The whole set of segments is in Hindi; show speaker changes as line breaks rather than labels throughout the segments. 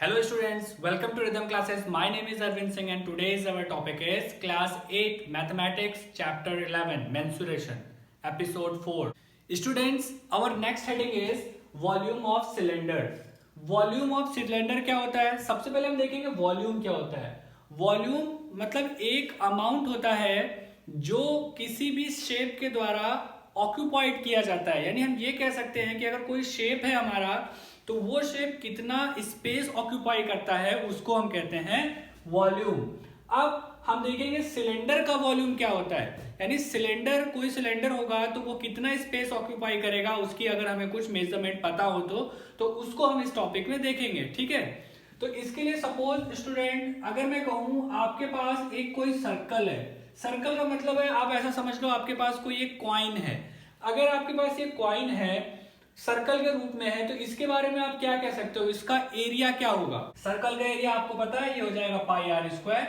Hello students, welcome to Rhythm Classes. My name is Arvind Singh and today's our topic is Class 8 Mathematics Chapter 11 Mensuration Episode 4. Students, our next heading is Volume of Cylinder. Volume of Cylinder क्या होता है? सबसे पहले हम देखेंगे वॉल्यूम क्या होता है. वॉल्यूम मतलब एक अमाउंट होता है जो किसी भी शेप के द्वारा ऑक्यूपाइड किया जाता है. यानी हम ये कह सकते हैं कि अगर कोई शेप है हमारा तो वो शेप कितना स्पेस ऑक्यूपाई करता है उसको हम कहते हैं वॉल्यूम. अब हम देखेंगे सिलेंडर का वॉल्यूम क्या होता है. यानी सिलेंडर कोई सिलेंडर होगा तो वो कितना स्पेस ऑक्यूपाई करेगा उसकी अगर हमें कुछ मेजरमेंट पता हो तो उसको हम इस टॉपिक में देखेंगे. ठीक है, तो इसके लिए सपोज स्टूडेंट अगर मैं कहूं आपके पास एक कोई सर्कल है. सर्कल का मतलब है आप ऐसा समझ लो आपके पास कोई एक कॉइन है. अगर आपके पास ये कॉइन है सर्कल के रूप में है तो इसके बारे में आप क्या कह सकते हो, इसका एरिया क्या होगा. सर्कल का एरिया आपको पता है ये हो जाएगा पाई आर स्क्वायर.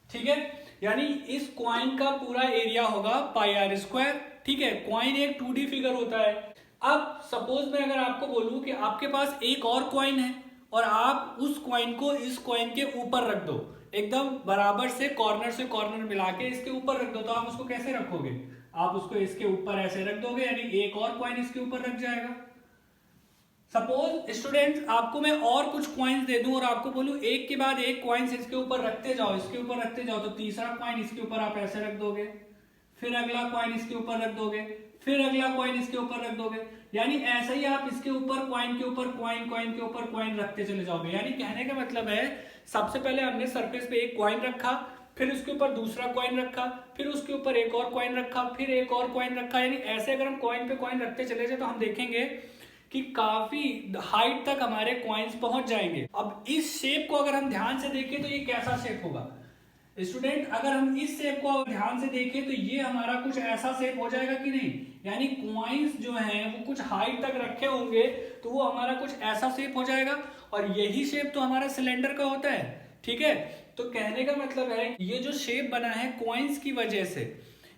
ठीक है, यानी इस कॉइन का पूरा एरिया होगा पाई आर स्क्वायर. ठीक है, कॉइन एक 2D फिगर होता है. अब सपोज मैं अगर आपको बोलूं कि आपके पास एक और कॉइन है और आप उस कॉइन को इस कॉइन के ऊपर रख दो, एकदम बराबर से कॉर्नर मिला के इसके ऊपर रख दो, तो आप उसको कैसे रखोगे. आप उसको इसके ऊपर ऐसे रख दोगे यानी एक और कॉइन इसके ऊपर रख जाएगा. सपोज स्टूडेंट्स आपको मैं और कुछ कॉइन्स दे दूं और आपको बोलूं एक के बाद एक कॉइन्स इसके ऊपर रखते जाओ इसके ऊपर रखते जाओ, तो तीसरा कॉइन इसके ऊपर आप ऐसे रख दोगे, फिर अगला कॉइन इसके ऊपर रख दोगे, फिर अगला कॉइन इसके ऊपर रख दोगे. यानी ऐसे ही आप इसके ऊपर कॉइन के ऊपर कॉइन के ऊपर कॉइन रखते चले जाओगे. यानी कहने का मतलब है सबसे पहले हमने सरफेस पे एक कॉइन रखा, फिर उसके ऊपर दूसरा कॉइन रखा, फिर उसके ऊपर एक और कॉइन रखा, फिर एक और कॉइन रखा. यानी ऐसे अगर हम कॉइन पे कॉइन रखते चले जाए तो हम देखेंगे कि काफी हाइट तक हमारे कॉइन्स पहुंच जाएंगे. अब इस शेप को अगर हम ध्यान से देखें तो ये कैसा शेप होगा स्टूडेंट. अगर हम इस शेप को ध्यान से देखें तो ये हमारा कुछ ऐसा शेप हो जाएगा कि नहीं. यानी कॉइन्स जो हैं वो कुछ हाइट तक रखे होंगे तो वो हमारा कुछ ऐसा शेप हो जाएगा और यही शेप तो हमारा सिलेंडर का होता है. ठीक है, तो कहने का मतलब है ये जो शेप बना है कॉइन्स की वजह से,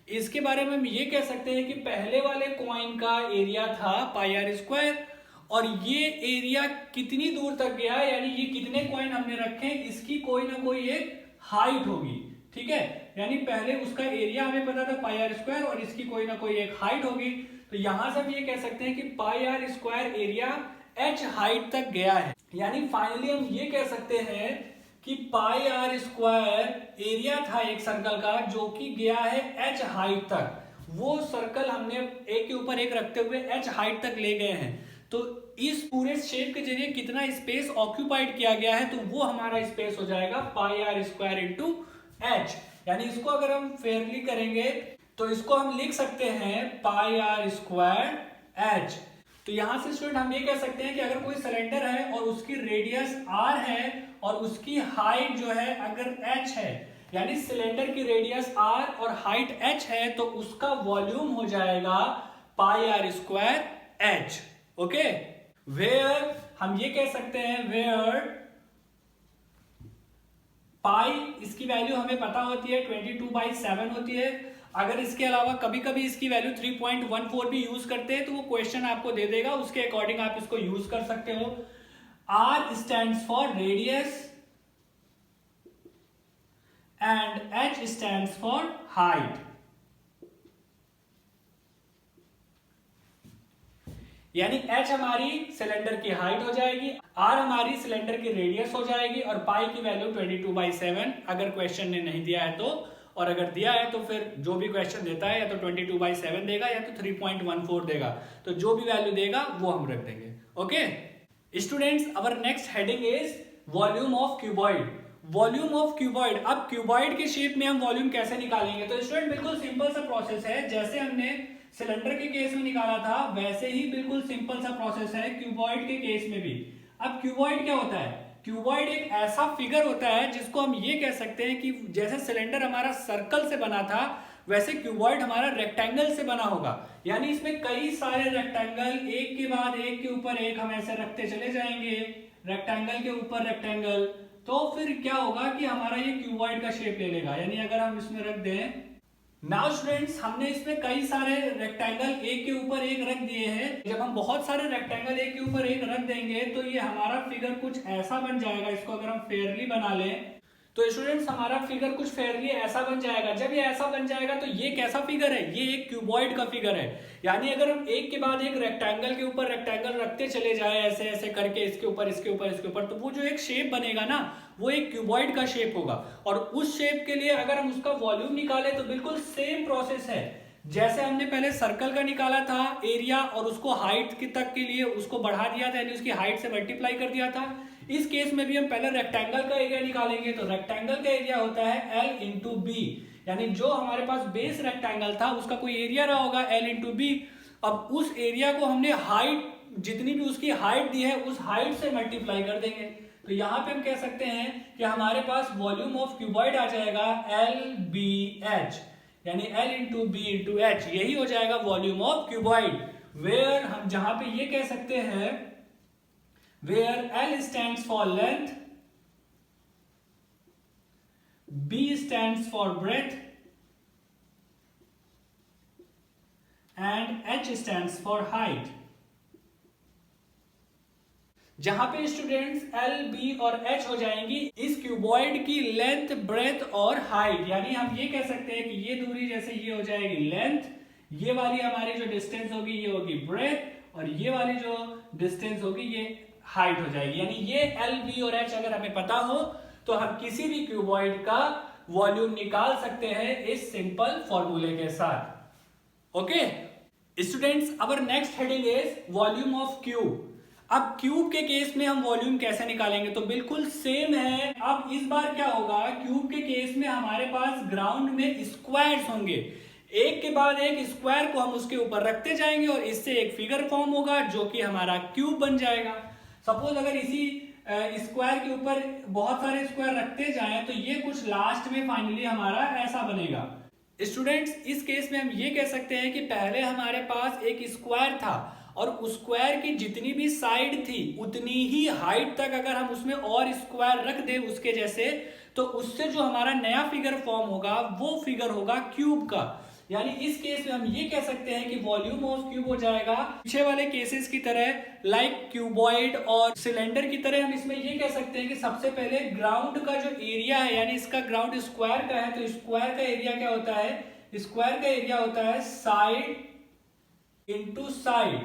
इसके बारे में हम ये कह सकते हैं कि पहले वाले कॉइन का एरिया था पाई आर स्क्वायर और ये एरिया कितनी दूर तक गया यानी ये कितने कॉइन हमने रखे इसकी कोई ना कोई एक हाइट होगी. ठीक है, यानी पहले उसका एरिया हमें पता था पाई आर स्क्वायर और इसकी कोई ना कोई एक हाइट होगी. तो यहां से हम ये कह सकते हैं कि pi R square area h height तक गया है. यानी फाइनली हम ये कह सकते हैं कि पाई आर स्क्वायर एरिया था एक सर्कल का जो कि गया है h हाइट तक. वो सर्कल हमने एक के ऊपर एक रखते हुए h हाइट तक ले गए हैं. तो इस पूरे शेप के जरिए कितना स्पेस ऑक्यूपाइड किया गया है तो वो हमारा स्पेस हो जाएगा pi R square into H. यानी इसको अगर हम फेयरली करेंगे तो इसको हम लिख सकते हैं पाई आर स्क्वायर एच. तो यहां से स्टूडेंट हम ये कह सकते हैं कि अगर कोई सिलेंडर है और उसकी रेडियस r है और उसकी हाइट जो है अगर h है यानी सिलेंडर की रेडियस r और हाइट h है तो उसका वॉल्यूम हो जाएगा pi R square h. Okay, where हम ये कह सकते हैं वेयर पाई इसकी वैल्यू हमें पता होती है 22/7 होती है. अगर इसके अलावा कभी कभी इसकी वैल्यू 3.14 भी यूज करते हैं तो वो क्वेश्चन आपको दे देगा, उसके अकॉर्डिंग आप इसको यूज कर सकते हो. R stands for radius and H stands for height. यानी H हमारी सिलेंडर की हाइट हो जाएगी, R हमारी सिलेंडर की रेडियस हो जाएगी और पाई की वैल्यू 22/7 अगर क्वेश्चन ने नहीं दिया है तो, और अगर दिया है तो फिर जो भी क्वेश्चन देता है या तो 22/7 देगा या तो 3.14 देगा. तो जो भी वैल्यू देगा वो हम रख देंगे. Okay students, our next heading is volume of cuboid. Volume of cuboid. अब क्यूबॉइड के शेप में हम वॉल्यूम कैसे निकालेंगे. तो स्टूडेंट बिल्कुल सिंपल सा प्रोसेस है. जैसे हमने सिलेंडर के केस में निकाला था वैसे ही बिल्कुल सिंपल सा प्रोसेस है क्यूबॉइड के केस में भी. अब क्यूबॉइड क्या होता है. क्यूबॉइड एक ऐसा फिगर होता है जिसको हम ये कह सकते हैं कि जैसे सिलेंडर हमारा सर्कल से बना था वैसे क्यूबॉइड हमारा रेक्टेंगल से बना होगा. यानी इसमें कई सारे रेक्टेंगल एक के बाद एक के ऊपर एक हम ऐसे रखते चले जाएंगे, रेक्टेंगल के ऊपर रेक्टेंगल. तो फिर क्या होगा कि हमारा ये क्यूबॉइड का शेप ले लेगा. यानी अगर हम इसमें रख दें नाउ स्टूडेंट्स, हमने इसमें कई सारे रेक्टेंगल एक के ऊपर एक रख दिए हैं। जब हम बहुत सारे रेक्टेंगल एक के ऊपर एक रख देंगे तो ये हमारा फिगर कुछ ऐसा बन जाएगा। इसको अगर हम फेयरली बना लें तो स्टूडेंट्स हमारा फिगर कुछ फेयरली ऐसा बन जाएगा। जब ये ऐसा बन जाएगा तो ये कैसा फिगर है? ये एक क्यूबॉइड का फिगर है। यानी अगर हम एक के बाद एक रेक्टेंगल के ऊपर रेक्टेंगल रखते चले जाए ऐसे ऐसे करके, इसके ऊपर इसके ऊपर इसके ऊपर, तो वो जो एक शेप बनेगा ना, वो एक क्यूबॉइड का शेप होगा। और उस शेप के लिए अगर हम उसका वॉल्यूम निकाले तो बिल्कुल सेम प्रोसेस है जैसे हमने पहले सर्कल का निकाला था एरिया, और उसको हाइट तक के लिए उसको बढ़ा दिया था, यानी उसकी हाइट से मल्टीप्लाई कर दिया था। इस केस में भी हम पहले रेक्टेंगल का एरिया निकालेंगे। तो रेक्टेंगल का एरिया होता है L इंटू बी, यानी जो हमारे पास बेस रेक्टेंगल था उसका कोई एरिया रहा होगा L इंटू बी। अब उस एरिया को हमने हाइट, जितनी भी उसकी हाइट दी है उस हाइट से मल्टीप्लाई कर देंगे। तो यहां पे हम कह सकते हैं कि हमारे पास वॉल्यूम ऑफ क्यूबॉइड आ जाएगा LBH, यानी L into B into H, यही हो जाएगा वॉल्यूम ऑफ क्यूबॉइड। वेयर हम जहां पे ये कह सकते हैं where L stands for length, B stands for breadth, and H stands for height। जहां पे स्टूडेंट्स L, B और H हो जाएंगी इस क्यूबॉइड की लेंथ, ब्रेथ और हाइट। यानी हम ये कह सकते हैं कि ये दूरी जैसे ये हो जाएगी लेंथ, ये वाली हमारी जो डिस्टेंस होगी ये होगी ब्रेथ, और ये वाली जो डिस्टेंस होगी ये हाइट हो जाएगी। यानी ये L, B और H अगर हमें पता हो तो हम किसी भी क्यूबॉइड का वॉल्यूम निकाल सकते हैं इस सिंपल फॉर्मूले के साथ। Okay students, our next heading is volume of cube. अब क्यूब के केस में हम वॉल्यूम कैसे निकालेंगे? तो बिल्कुल सेम है। अब इस बार क्या होगा, क्यूब के केस में हमारे पास ग्राउंड में स्क्वायर्स होंगे, एक के बाद एक स्क्वायर को हम उसके ऊपर रखते जाएंगे और इससे एक फिगर फॉर्म होगा जो कि हमारा क्यूब बन जाएगा। सपोज अगर इसी स्क्वायर के ऊपर बहुत सारे स्क्वायर रखते जाएं तो ये कुछ लास्ट में फाइनली हमारा ऐसा बनेगा। स्टूडेंट्स, इस केस में हम ये कह सकते हैं कि पहले हमारे पास एक स्क्वायर था और उस स्क्वायर की जितनी भी साइड थी उतनी ही हाइट तक अगर हम उसमें और स्क्वायर रख दें उसके जैसे, तो उससे जो हमारा नया फिगर फॉर्म होगा वो फिगर होगा क्यूब का। यानी इस केस में हम ये कह सकते हैं कि वॉल्यूम ऑफ क्यूब हो जाएगा पीछे वाले केसेस की तरह, लाइक क्यूबॉइड और सिलेंडर की तरह। हम इसमें ये कह सकते हैं कि सबसे पहले ग्राउंड का जो एरिया है, यानी इसका ग्राउंड स्क्वायर का है, तो स्क्वायर का एरिया क्या होता है? स्क्वायर का एरिया होता है साइड इंटू साइड।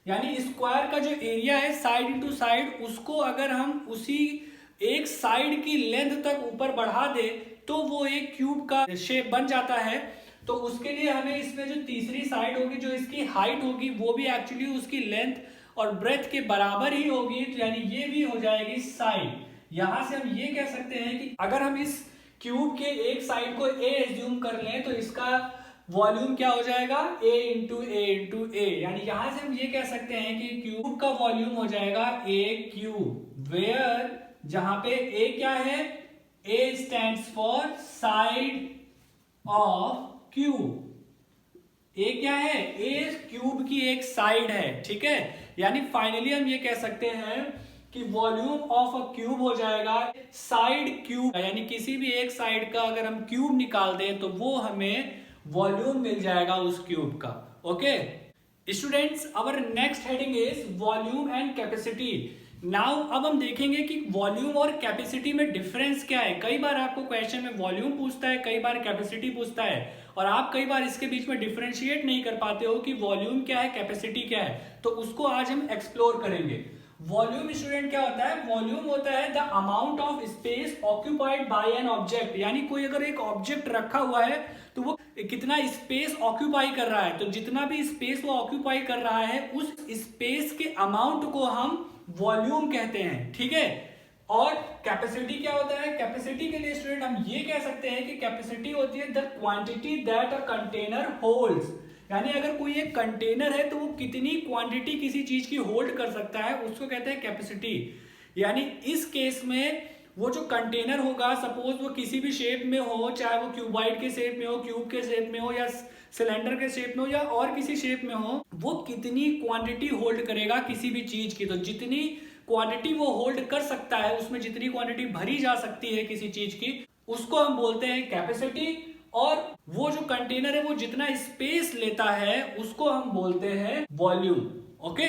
यानी स्क्वायर का जो एरिया है साइड इंटू साइड, उसको अगर हम उसी एक साइड की लेंथ तक ऊपर बढ़ा दे तो वो एक क्यूब का शेप बन जाता है। तो उसके लिए हमें इसमें जो तीसरी साइड होगी, जो इसकी हाइट होगी, वो भी एक्चुअली उसकी लेंथ और ब्रेथ के बराबर ही होगी। तो यानी ये भी हो जाएगी साइड। यहां से हम ये कह सकते हैं कि अगर हम इस क्यूब के एक साइड को ए एज्यूम कर लें तो इसका वॉल्यूम क्या हो जाएगा? a इंटू ए इंटू ए। यानी यहां से हम ये कह सकते हैं कि क्यूब का वॉल्यूम हो जाएगा a क्यूब, वेयर जहां पे a क्या है? a stands for side of cube. a क्या है? a क्यूब की एक साइड है, ठीक है। यानी फाइनली हम ये कह सकते हैं कि वॉल्यूम ऑफ अ क्यूब हो जाएगा साइड क्यूब। यानी किसी भी एक साइड का अगर हम क्यूब निकाल दें तो वो हमें वॉल्यूम मिल जाएगा उस क्यूब का। Okay students, our next heading is volume and capacity. Now अब हम देखेंगे कि वॉल्यूम और कैपेसिटी में डिफरेंस क्या है। कई बार आपको क्वेश्चन में वॉल्यूम पूछता है, कई बार कैपेसिटी पूछता है, और आप कई बार इसके बीच में डिफरेंशिएट नहीं कर पाते हो कि वॉल्यूम क्या है, कैपेसिटी क्या है। तो उसको आज हम एक्सप्लोर करेंगे। वॉल्यूम स्टूडेंट क्या होता है? वॉल्यूम होता है the amount of space occupied by an object. यानी कोई अगर एक ऑब्जेक्ट रखा हुआ है तो वो कितना स्पेस ऑक्यूपाई कर रहा है, तो जितना भी स्पेस वो ऑक्यूपाई कर रहा है उस स्पेस के अमाउंट को हम वॉल्यूम कहते हैं, ठीक है। और कैपेसिटी क्या होता है? कैपेसिटी के लिए स्टूडेंट हम ये कह सकते हैं कि कैपेसिटी होती है the quantity that a container holds. यानी अगर कोई एक कंटेनर है तो वो कितनी क्वांटिटी किसी चीज की होल्ड कर सकता है, उसको कहते हैं कैपेसिटी। यानी इस केस में वो जो कंटेनर होगा, सपोज वो किसी भी शेप में हो, चाहे वो क्यूबॉइड के शेप में हो, क्यूब के शेप में हो, या सिलेंडर के शेप में हो, या और किसी शेप में हो, वो कितनी क्वांटिटी होल्ड करेगा किसी भी चीज की। तो जितनी क्वांटिटी वो होल्ड कर सकता है, उसमें जितनी क्वांटिटी भरी जा सकती है किसी चीज की, उसको हम बोलते हैं कैपेसिटी, और वो जो कंटेनर है वो जितना स्पेस लेता है उसको हम बोलते हैं वॉल्यूम। ओके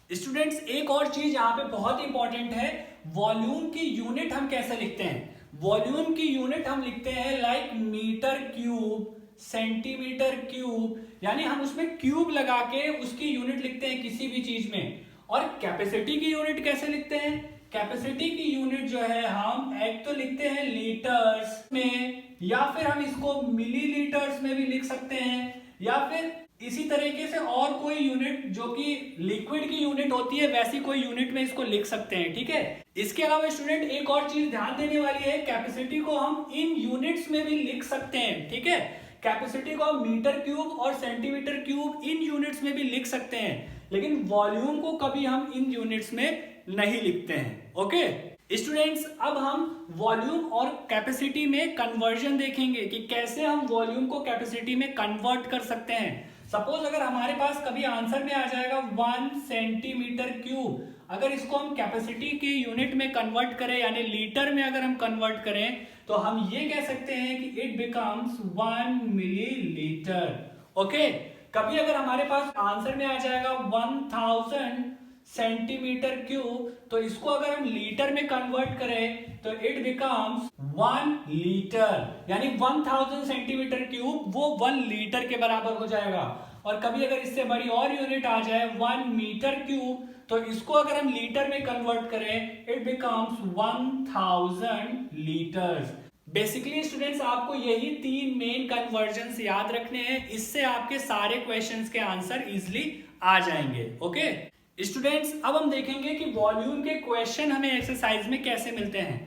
स्टूडेंट्स, एक और चीज यहाँ पे बहुत इंपॉर्टेंट है, वॉल्यूम की यूनिट हम कैसे लिखते हैं? वॉल्यूम की यूनिट हम लिखते हैं like metre cube, centimetre cube, यानी हम उसमें क्यूब लगा के उसकी यूनिट लिखते हैं किसी भी चीज में। और कैपेसिटी की यूनिट कैसे लिखते हैं? कैपेसिटी की यूनिट जो है हम एक तो लिखते हैं लीटर्स में, या फिर हम इसको मिलीलीटर्स में भी लिख सकते हैं, या फिर इसी तरीके से और कोई यूनिट जो कि लिक्विड की यूनिट होती है वैसी कोई यूनिट में इसको लिख सकते हैं। ठीक है, इसके अलावा स्टूडेंट एक और चीज ध्यान देने वाली है, कैपेसिटी को हम इन यूनिट्स में भी लिख सकते हैं। ठीक है, कैपेसिटी को हम मीटर क्यूब और सेंटीमीटर क्यूब इन यूनिट्स में भी लिख सकते हैं, लेकिन वॉल्यूम को कभी हम इन यूनिट्स में नहीं लिखते हैं। ओके स्टूडेंट्स, अब हम वॉल्यूम और कैपेसिटी में कन्वर्जन देखेंगे कि कैसे हम वॉल्यूम को कैपेसिटी में कन्वर्ट कर सकते हैं। सपोज अगर हमारे पास कभी आंसर में आ जाएगा 1 सेंटीमीटर क्यूब, अगर इसको हम कैपेसिटी की यूनिट में कन्वर्ट करें यानी लीटर में अगर हम कन्वर्ट करें तो हम ये कह सकते हैं कि इट बिकम्स 1 मिलीलीटर। ओके, कभी अगर हमारे पास आंसर में आ जाएगा 1000 सेंटीमीटर क्यूब, तो इसको अगर हम लीटर में कन्वर्ट करें तो इट बिकम्स 1 लीटर, यानी 1000 सेंटीमीटर क्यूब वो 1 लीटर के बराबर हो जाएगा। और कभी अगर इससे बड़ी और यूनिट आ जाए 1 मीटर क्यूब, तो इसको अगर हम लीटर में कन्वर्ट करें it becomes 1000 litres. Basically students, आपको यही 3 मेन कन्वर्जन्स याद रखने हैं, इससे आपके सारे क्वेश्चंस के आंसर इजिली आ जाएंगे। ओके स्टूडेंट्स, अब हम देखेंगे कि वॉल्यूम के क्वेश्चन हमें एक्सरसाइज में कैसे मिलते हैं।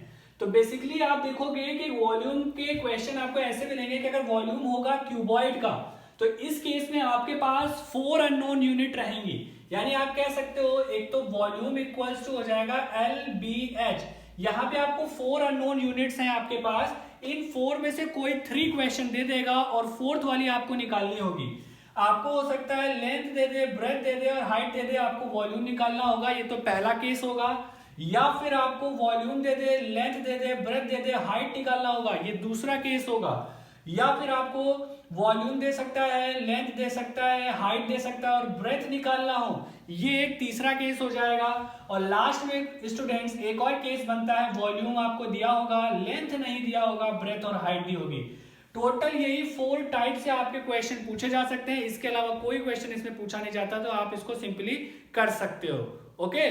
तो बेसिकली आप देखोगे कि वॉल्यूम के क्वेश्चन आपको ऐसे मिलेंगे कि अगर वॉल्यूम होगा क्यूबॉइड का, तो इस केस में आपके पास 4 अननोन यूनिट रहेंगी, यानी आप कह सकते हो एक तो वॉल्यूम इक्वल्स टू हो जाएगा LBH। यहाँ पे आपको 4 अननोन यूनिट्स हैं आपके पास, इन 4 में से कोई 3 क्वेश्चन दे देगा और 4th वाली आपको निकालनी होगी। आपको हो सकता है लेंथ दे दे, ब्रेथ दे दे और हाइट दे दे, आपको वॉल्यूम निकालना होगा, ये तो पहला केस होगा। या फिर आपको वॉल्यूम दे दे, लेंथ दे दे, ब्रेथ दे दे, हाइट निकालना होगा, ये दूसरा केस होगा। या फिर आपको वॉल्यूम दे सकता है, लेंथ दे सकता है, हाइट दे सकता है और ब्रेथ निकालना हो, ये एक तीसरा केस हो जाएगा। और लास्ट में स्टूडेंट्स एक और केस बनता है, वॉल्यूम आपको दिया होगा, लेंथ नहीं दिया होगा, ब्रेथ और हाइट दी होगी। टोटल यही 4 टाइप से आपके क्वेश्चन पूछे जा सकते हैं, इसके अलावा कोई क्वेश्चन इसमें पूछा नहीं जाता, तो आप इसको सिंपली कर सकते हो। ओके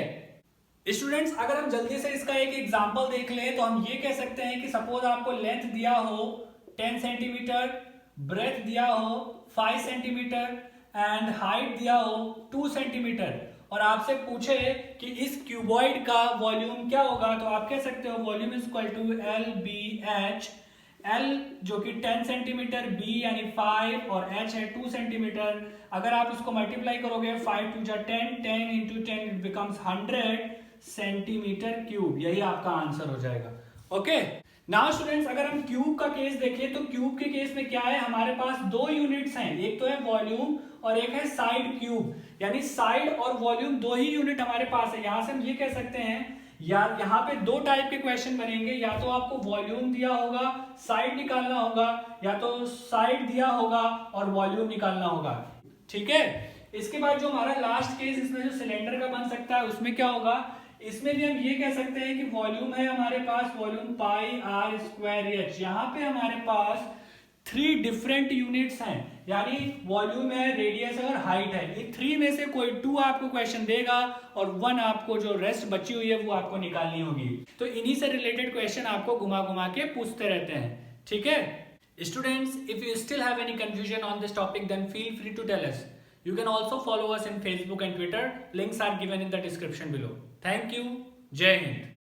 स्टूडेंट्स, अगर हम जल्दी से इसका एक एग्जांपल देख लें तो हम ये कह सकते हैं कि सपोज आपको लेंथ दिया हो 10 सेंटीमीटर, ब्रेथ दिया हो 5 सेंटीमीटर एंड हाइट दिया हो 2 सेंटीमीटर, और आपसे पूछे कि इस क्यूबॉइड का वॉल्यूम क्या होगा, तो आप कह सकते हो volume is equal to LBH। L जो कि 10 सेंटीमीटर, B यानी 5 और H है 2 सेंटीमीटर। अगर आप इसको मल्टीप्लाई करोगे 5 2 जा 10, 10 into 10 it becomes 100 centimetre cube, यही आपका आंसर हो जाएगा। ओके नाउ स्टूडेंट्स, अगर हम क्यूब का केस देखें तो क्यूब के केस में क्या है, हमारे पास 2 यूनिट्स हैं, एक तो है वॉल्यूम और एक है साइड क्यूब, यानी साइड और वॉल्यूम 2 ही यूनिट हमारे पास है। यहां से हम ये कह सकते हैं या यहाँ पे 2 टाइप के क्वेश्चन बनेंगे, या तो आपको वॉल्यूम दिया होगा, साइड निकालना होगा, या तो साइड दिया होगा और वॉल्यूम निकालना होगा। ठीक है, इसके बाद जो हमारा लास्ट केस इसमें जो सिलेंडर का बन सकता है उसमें क्या होगा, इसमें भी हम ये कह सकते हैं कि वॉल्यूम है हमारे पास volume pi R square H, यहाँ पे हमारे पास 3 डिफरेंट यूनिट्स हैं, यानी वॉल्यूम है, रेडियस है और हाइट है। ये 3 में से कोई 2 आपको क्वेश्चन देगा और 1 आपको जो रेस्ट बची हुई है वो आपको निकालनी होगी। तो इन्हीं से रिलेटेड क्वेश्चन आपको घुमा घुमा के पूछते रहते हैं। ठीक है students, if you still have any confusion on this topic then feel free to tell us. You can also follow us in Facebook and Twitter. Links are given in the description below. Thank you. Jai Hind.